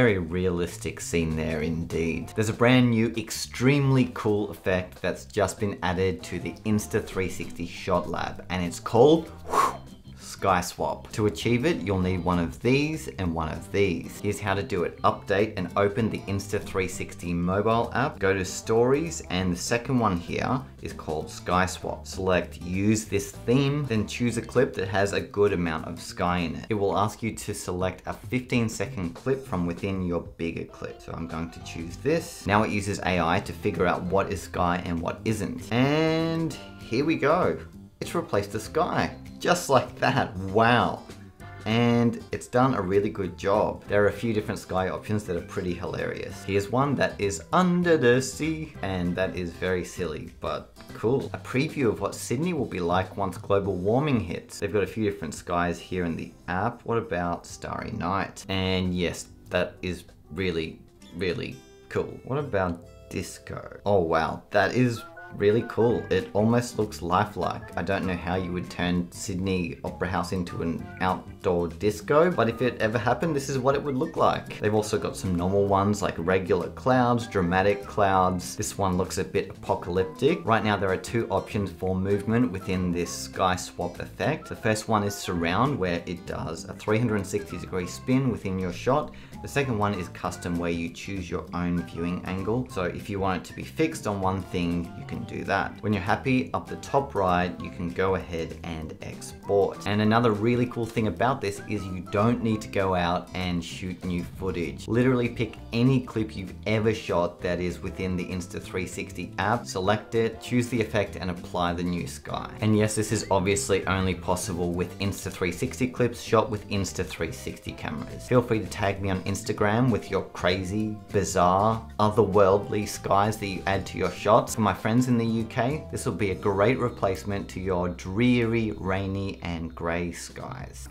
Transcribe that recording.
very realistic scene there indeed. There's a brand new, extremely cool effect that's just been added to the Insta360 shot lab, and it's called Sky Swap. To achieve it, you'll need one of these and one of these. Here's how to do it. Update and open the Insta360 mobile app. Go to Stories, and the second one here is called Sky Swap. Select Use this theme, then choose a clip that has a good amount of sky in it. It will ask you to select a 15-second clip from within your bigger clip. So I'm going to choose this. Now it uses AI to figure out what is sky and what isn't. And here we go. It's replaced the sky. Just like that, wow. And it's done a really good job. There are a few different sky options that are pretty hilarious. Here's one that is under the sea, and that is very silly, but cool. A preview of what Sydney will be like once global warming hits. They've got a few different skies here in the app. What about Starry Night? And yes, that is really, really cool. What about disco? Oh wow, that is really cool. It almost looks lifelike. I don't know how you would turn Sydney Opera House into an outdoor disco, but if it ever happened, this is what it would look like. They've also got some normal ones like regular clouds, dramatic clouds. This one looks a bit apocalyptic. Right now there are two options for movement within this sky swap effect. The first one is surround, where it does a 360-degree spin within your shot. The second one is custom, where you choose your own viewing angle. So if you want it to be fixed on one thing, you can do that. When you're happy, up the top right, you can go ahead and export. And another really cool thing about this is you don't need to go out and shoot new footage. Literally pick any clip you've ever shot that is within the Insta360 app, select it, choose the effect, and apply the new sky. And yes, this is obviously only possible with Insta360 clips shot with Insta360 cameras. Feel free to tag me on Instagram with your crazy, bizarre, otherworldly skies that you add to your shots. For my friends in the UK, this will be a great replacement to your dreary, rainy, and grey skies.